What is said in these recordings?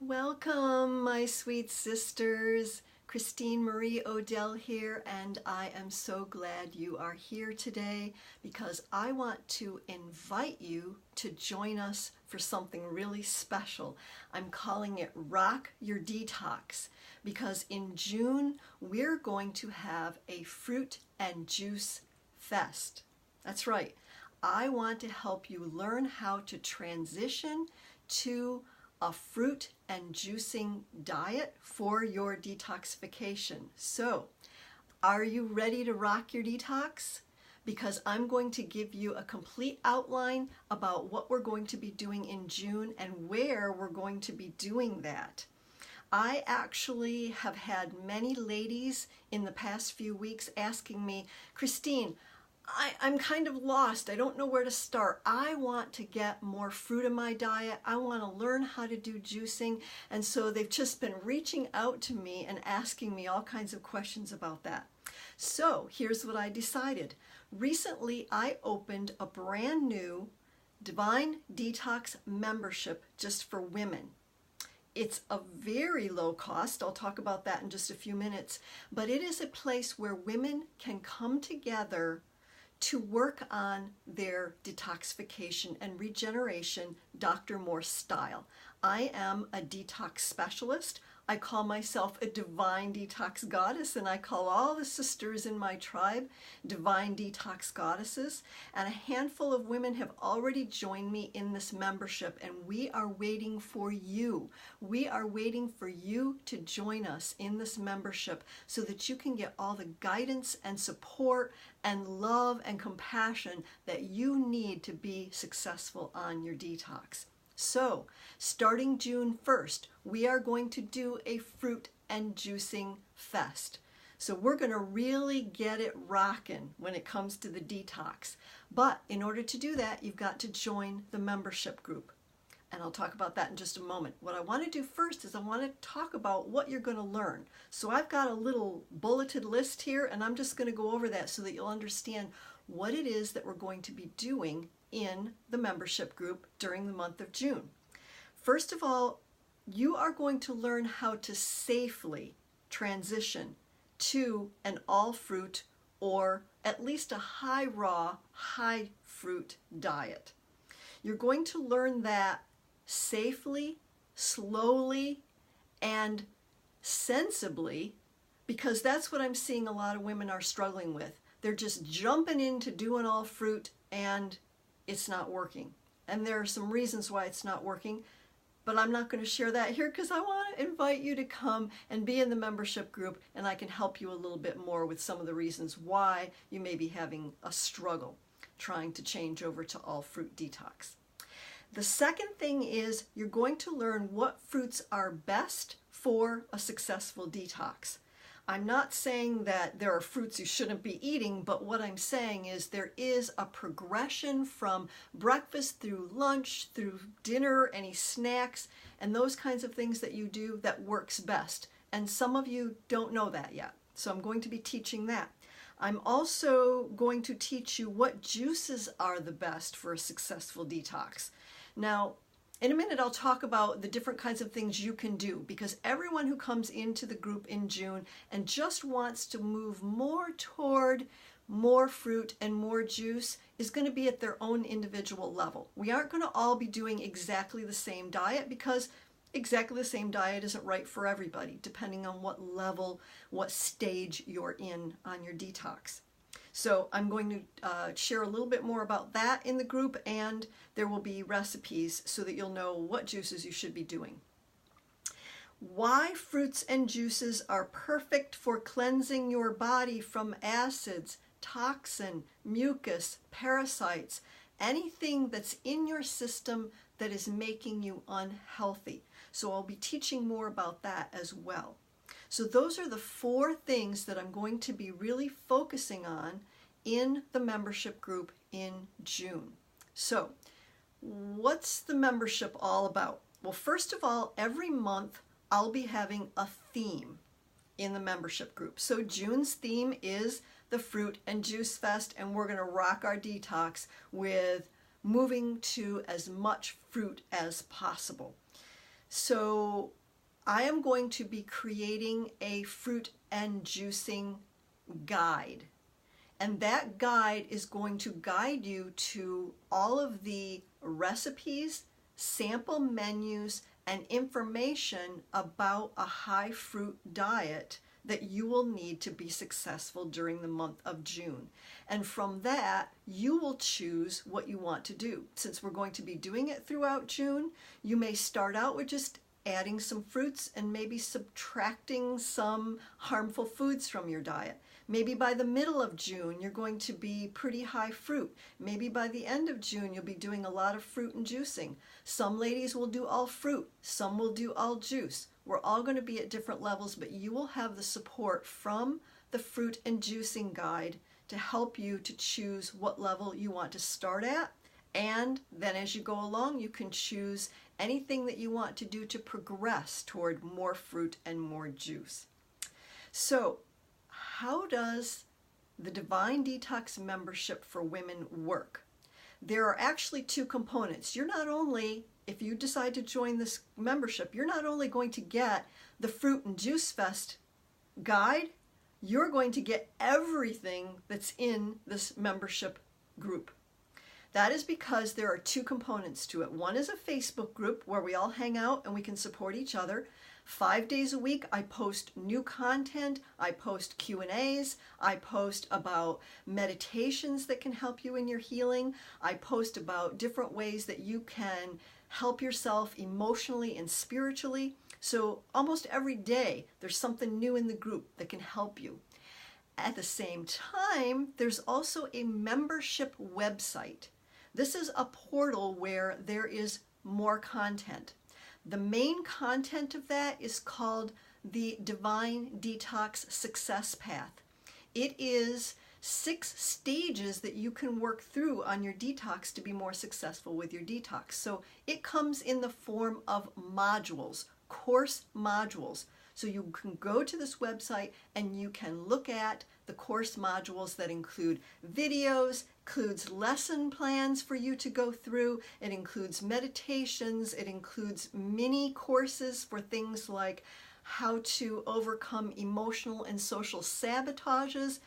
Welcome, my sweet sisters. Christine Marie Odell here, and I am so glad you are here today because I want to invite you to join us for something really special. I'm calling it Rock Your Detox because in June we're going to have a fruit and juice fest. That's right. I want to help you learn how to transition to a fruit and juicing diet for your detoxification. So, are you ready to rock your detox? Because I'm going to give you a complete outline about what we're going to be doing in June and where we're going to be doing that. I actually have had many ladies in the past few weeks asking me, Christine, I'm kind of lost. I don't know where to start. I want to get more fruit in my diet. I want to learn how to do juicing. And so they've just been reaching out to me and asking me all kinds of questions about that. So here's what I decided. Recently, I opened a brand new Divine Detox membership just for women. It's a very low cost. I'll talk about that in just a few minutes. But it is a place where women can come together to work on their detoxification and regeneration Dr. Morse style. I am a detox specialist. I call myself a divine detox goddess, and I call all the sisters in my tribe divine detox goddesses. And a handful of women have already joined me in this membership, and we are waiting for you. We are waiting for you to join us in this membership so that you can get all the guidance and support and love and compassion that you need to be successful on your detox. So, starting June 1st, we are going to do a fruit and juicing fest. So we're going to really get it rocking when it comes to the detox. But in order to do that, you've got to join the membership group. And I'll talk about that in just a moment. What I want to do first is I want to talk about what you're going to learn. So I've got a little bulleted list here, and I'm just going to go over that so that you'll understand what it is that we're going to be doing in the membership group during the month of June. First of all, you are going to learn how to safely transition to an all fruit or at least a high raw, high fruit diet. You're going to learn that safely, slowly, and sensibly, because that's what I'm seeing a lot of women are struggling with. They're just jumping into doing all fruit and it's not working. And there are some reasons why it's not working, but I'm not going to share that here because I want to invite you to come and be in the membership group, and I can help you a little bit more with some of the reasons why you may be having a struggle trying to change over to all fruit detox. The second thing is you're going to learn what fruits are best for a successful detox. I'm not saying that there are fruits you shouldn't be eating, but what I'm saying is there is a progression from breakfast through lunch, through dinner, any snacks, and those kinds of things that you do that works best. And some of you don't know that yet, so I'm going to be teaching that. I'm also going to teach you what juices are the best for a successful detox. Now, in a minute, I'll talk about the different kinds of things you can do, because everyone who comes into the group in June and just wants to move more toward more fruit and more juice is going to be at their own individual level. We aren't going to all be doing exactly the same diet because exactly the same diet isn't right for everybody, depending on what level, what stage you're in on your detox. So I'm going to share a little bit more about that in the group, and there will be recipes so that you'll know what juices you should be doing. Why fruits and juices are perfect for cleansing your body from acids, toxin, mucus, parasites, anything that's in your system that is making you unhealthy. So I'll be teaching more about that as well. So those are the 4 things that I'm going to be really focusing on in the membership group in June. So what's the membership all about? Well, first of all, every month I'll be having a theme in the membership group. So June's theme is the Fruit and Juice Fest, and we're going to rock our detox with moving to as much fruit as possible. So I am going to be creating a fruit and juicing guide. And that guide is going to guide you to all of the recipes, sample menus, and information about a high fruit diet that you will need to be successful during the month of June. And from that, you will choose what you want to do. Since we're going to be doing it throughout June, you may start out with just adding some fruits and maybe subtracting some harmful foods from your diet. Maybe by the middle of June, you're going to be pretty high fruit. Maybe by the end of June, you'll be doing a lot of fruit and juicing. Some ladies will do all fruit. Some will do all juice. We're all going to be at different levels, but you will have the support from the fruit and juicing guide to help you to choose what level you want to start at. And then as you go along, you can choose anything that you want to do to progress toward more fruit and more juice. So, how does the Divine Detox membership for women work? There are actually two components. You're not only, if you decide to join this membership, you're not only going to get the Fruit and Juice Fest guide, you're going to get everything that's in this membership group. That is because there are two components to it. One is a Facebook group where we all hang out and we can support each other. 5 days a week, I post new content, I post Q&As, I post about meditations that can help you in your healing, I post about different ways that you can help yourself emotionally and spiritually. So almost every day, there's something new in the group that can help you. At the same time, there's also a membership website. This is a portal where there is more content. The main content of that is called the Divine Detox Success Path. It is 6 stages that you can work through on your detox to be more successful with your detox. So it comes in the form of modules, course modules. So you can go to this website and you can look at the course modules that include videos, includes lesson plans for you to go through, it includes meditations, it includes mini courses for things like how to overcome emotional and social sabotages,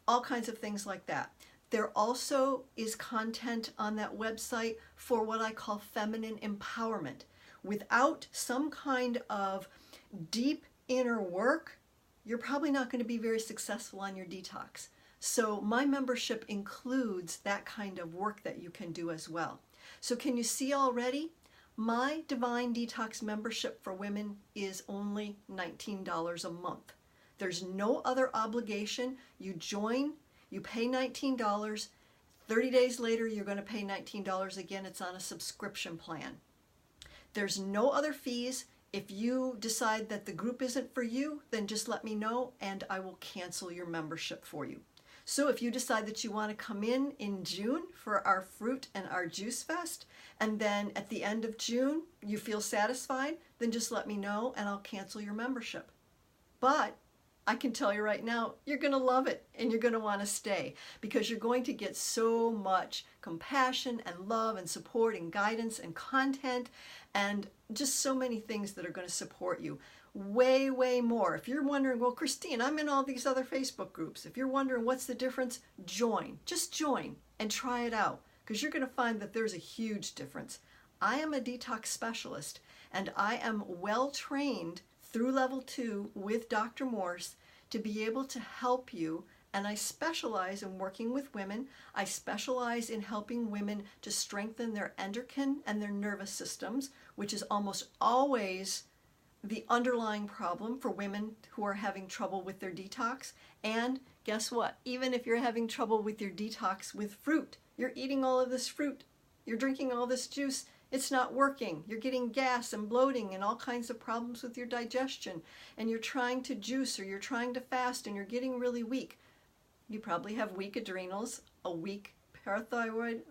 all kinds of things like that. There also is content on that website for what I call feminine empowerment. Without some kind of deep inner work, you're probably not going to be very successful on your detox. So my membership includes that kind of work that you can do as well. So can you see already? My Divine Detox membership for women is only $19 a month. There's no other obligation. You join, you pay $19. 30 days later, you're going to pay $19 again. It's on a subscription plan. There's no other fees. If you decide that the group isn't for you, then just let me know and I will cancel your membership for you. So if you decide that you want to come in June for our Fruit and our Juice Fest, and then at the end of June you feel satisfied, then just let me know and I'll cancel your membership. But I can tell you right now, you're going to love it and you're going to want to stay because you're going to get so much compassion and love and support and guidance and content and just so many things that are going to support you. Way, way more. If you're wondering, well, Christine, I'm in all these other Facebook groups. If you're wondering what's the difference, join. Just join and try it out because you're going to find that there's a huge difference. I am a detox specialist and I am well trained through level 2 with Dr. Morse to be able to help you, and I specialize in working with women. I specialize in helping women to strengthen their endocrine and their nervous systems, which is almost always the underlying problem for women who are having trouble with their detox. And guess what? Even if you're having trouble with your detox with fruit, you're eating all of this fruit, you're drinking all this juice, it's not working. You're getting gas and bloating and all kinds of problems with your digestion. And you're trying to juice or you're trying to fast and you're getting really weak. You probably have weak adrenals, a weak parathyroid,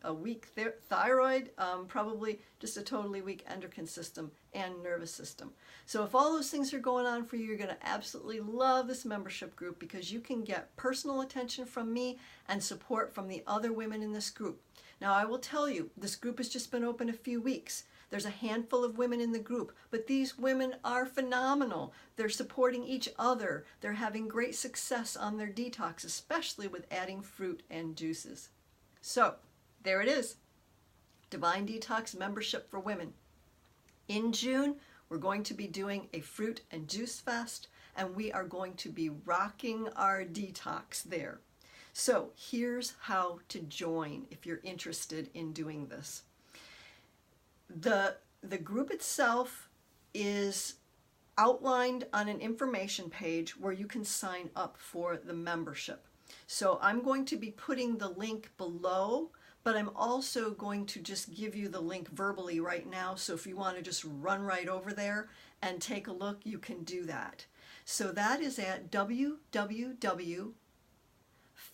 a weak thyroid, probably just a totally weak endocrine system and nervous system. So if all those things are going on for you, you're going to absolutely love this membership group because you can get personal attention from me and support from the other women in this group. Now, I will tell you, this group has just been open a few weeks. There's a handful of women in the group, but these women are phenomenal. They're supporting each other. They're having great success on their detox, especially with adding fruit and juices. So, there it is. Divine Detox membership for women. In June, we're going to be doing a fruit and juice fest, and we are going to be rocking our detox there. So here's how to join if you're interested in doing this. The group itself is outlined on an information page where you can sign up for the membership. So I'm going to be putting the link below, but I'm also going to just give you the link verbally right now. So if you want to just run right over there and take a look, you can do that. So that is at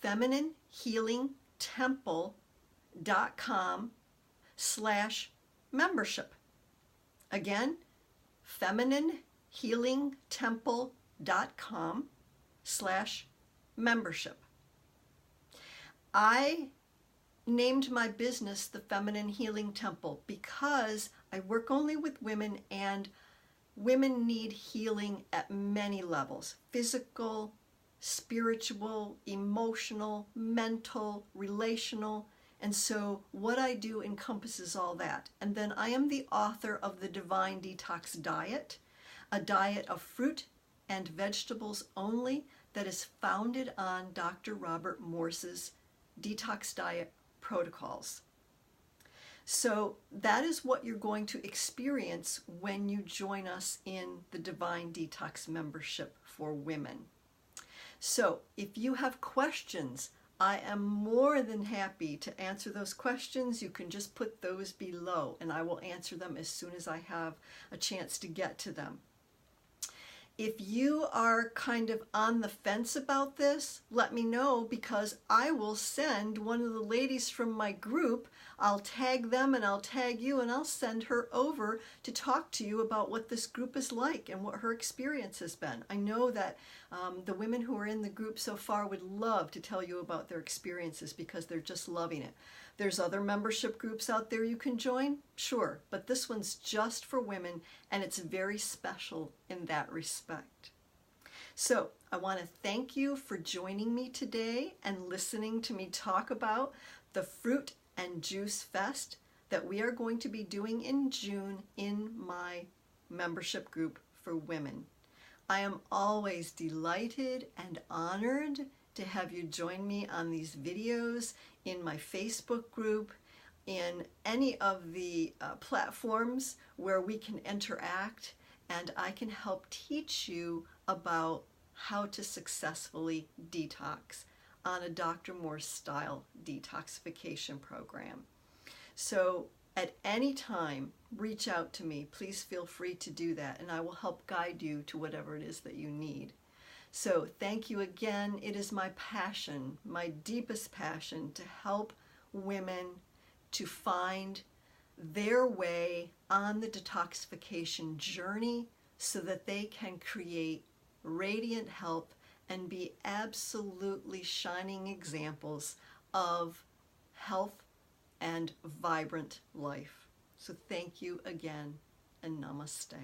femininehealingtemple.com/membership. Again, femininehealingtemple.com/membership. I named my business the Feminine Healing Temple because I work only with women, and women need healing at many levels: physical, spiritual, emotional, mental, relational. And so what I do encompasses all that. And then I am the author of the Divine Detox Diet, a diet of fruit and vegetables only that is founded on Dr. Robert Morse's detox diet protocols. So that is what you're going to experience when you join us in the Divine Detox membership for women. So if you have questions, I am more than happy to answer those questions. You can just put those below and I will answer them as soon as I have a chance to get to them. If you are kind of on the fence about this, let me know, because I will send one of the ladies from my group. I'll tag them and I'll tag you, and I'll send her over to talk to you about what this group is like and what her experience has been. I know that the women who are in the group so far would love to tell you about their experiences because they're just loving it. There's other membership groups out there you can join, sure, but this one's just for women, and it's very special in that respect. So I want to thank you for joining me today and listening to me talk about the Fruit and Juice Fest that we are going to be doing in June in my membership group for women. I am always delighted and honored to have you join me on these videos in my Facebook group, in any of the platforms where we can interact, and I can help teach you about how to successfully detox on a Dr. Morse style detoxification program. So at any time, reach out to me. Please feel free to do that, and I will help guide you to whatever it is that you need. So thank you again. It is my passion, my deepest passion, to help women to find their way on the detoxification journey so that they can create radiant health and be absolutely shining examples of health and vibrant life. So thank you again, and namaste.